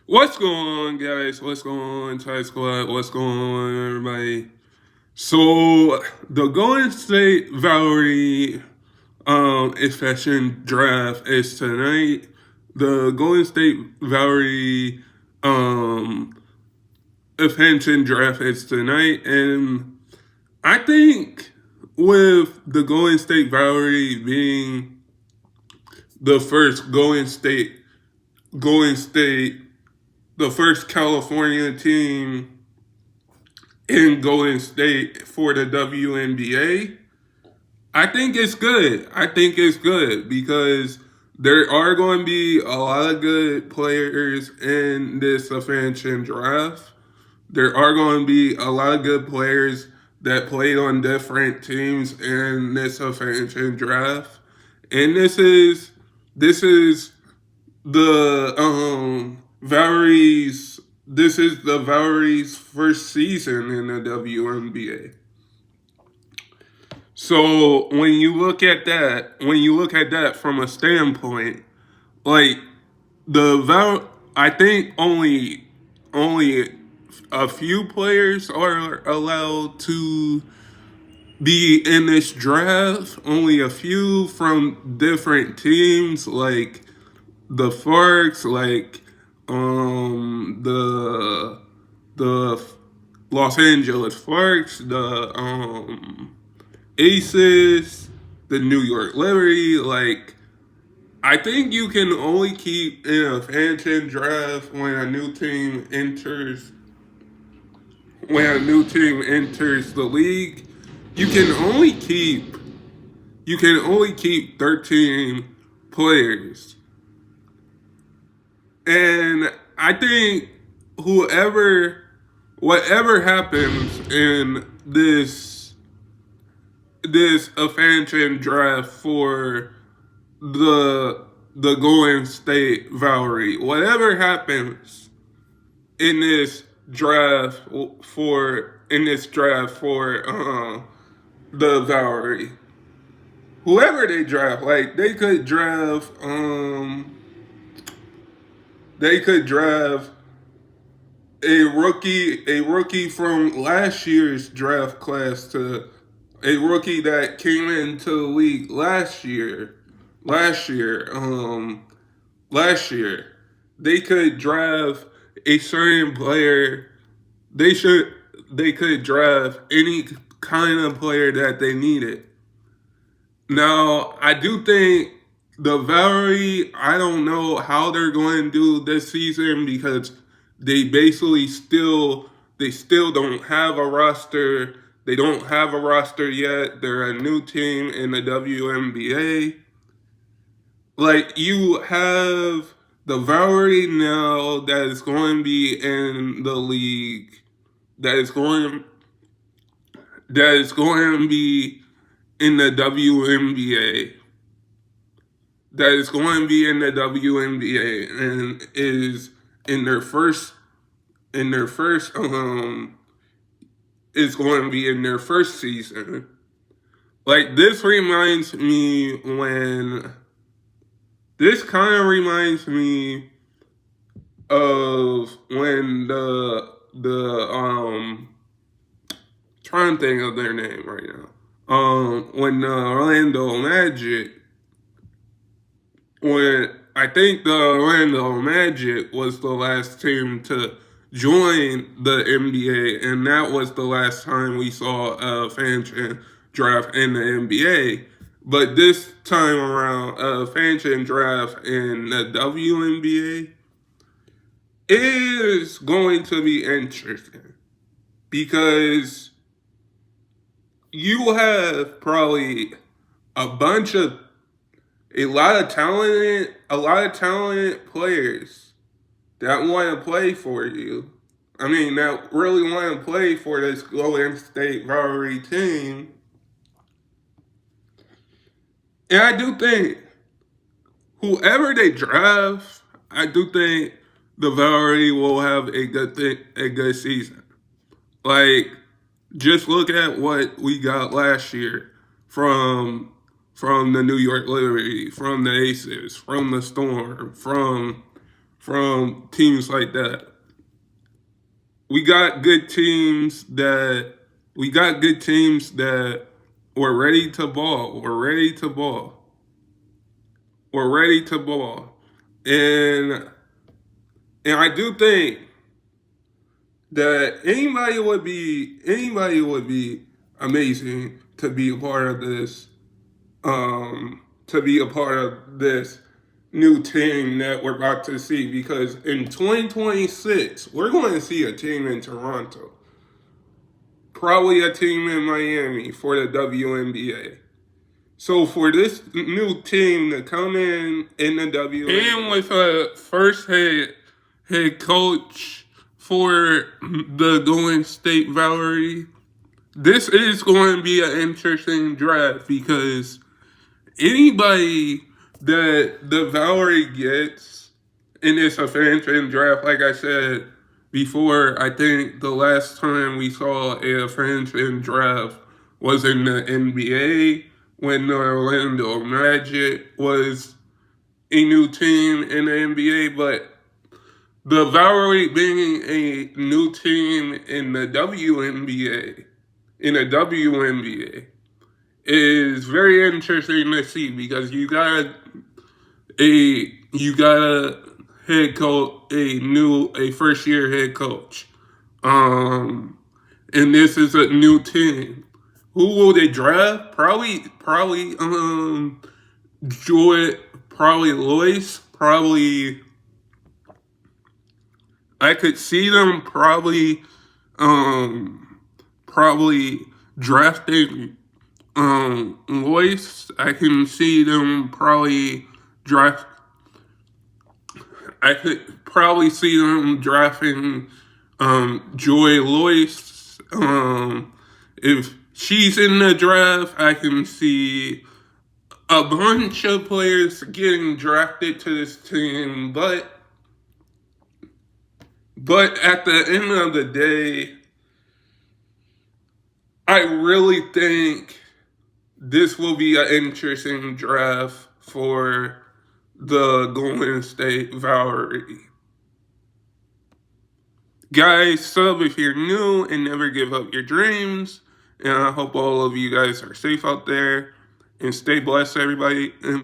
What's going on, guys? What's going on, Thai Squad? What's going on, everybody? So, the Golden State Valkyrie expansion draft is tonight. The Golden State Valkyrie um, expansion draft is tonight, and I think with the Golden State Valkyrie being the first Golden State, the first California team in Golden State for the WNBA, I think it's good. I think it's good because there are going to be a lot of good players in this expansion draft. There are going to be a lot of good players that played on different teams in this expansion draft. And this is the Valkyries. This is the Valkyries' first season in the WNBA. So when you look at that from a standpoint, like I think only a few players are allowed to be in this draft. Only a few from different teams, like the Forks, like the Los Angeles Forks, the Aces, the New York Liberty. Like, I think you can only keep in a expansion draft when a new team enters the league. You can only keep you can only keep 13 players. And I think whoever whatever happens in this expansion draft for the Golden State Valkyrie, whatever happens in this draft for the Valkyrie, whoever they draft, like they could draft a rookie from last year's draft class to a rookie that came into the league last year, last year. They could draft a certain player. They should they could draft any kind of player that they needed. Now, I do think the Valkyrie, I don't know how they're going to do this season because they still don't have a roster. They don't have a roster yet. They're a new team in the WNBA. Like, you have the Valkyrie now that is going to be in the league, that is going that is going to be in the WNBA, that is going to be in the WNBA and is in their first in their first is going to be in their first season. Like, this kind of reminds me of when the trying to think of their name right now. When the Orlando Magic, when I think the Orlando Magic was the last team to join the NBA, and that was the last time we saw a fan draft in the NBA. But this time around, a fan draft in the WNBA is going to be interesting because you have probably a bunch of a lot of talented players that want to play for you. I mean, that really want to play for this Golden State Valkyrie team. And I do think whoever they draft, I do think the Valkyrie will have a good season. Like, just look at what we got last year from the New York Liberty, from the Aces, from the Storm, from teams like that. We got good teams that were ready to ball. We're ready to ball. And I do think that anybody would be amazing to be a part of this new team that we're about to see, because in 2026 we're going to see a team in Toronto, probably a team in Miami for the WNBA. So for this new team to come in the WNBA, and with a first head coach for the Golden State Valkyries, this is going to be an interesting draft, because anybody that the Valkyrie gets, and it's a fan draft, like I said before, I think the last time we saw a fan draft was in the NBA, when the Orlando Magic was a new team in the NBA. But the Valkyrie being a new team in the WNBA, is very interesting to see, because you got a head coach, a first year head coach, and this is a new team. Who will they draft? Probably Joy, probably Lois, probably. I could see them probably drafting Lois. I can see them probably draft. I could probably see them drafting Joy Lois. If she's in the draft, I can see a bunch of players getting drafted to this team, but at the end of the day, I really think this will be an interesting draft for the Golden State Valkyries. Guys, sub if you're new, and never give up your dreams. And I hope all of you guys are safe out there, and stay blessed, everybody. And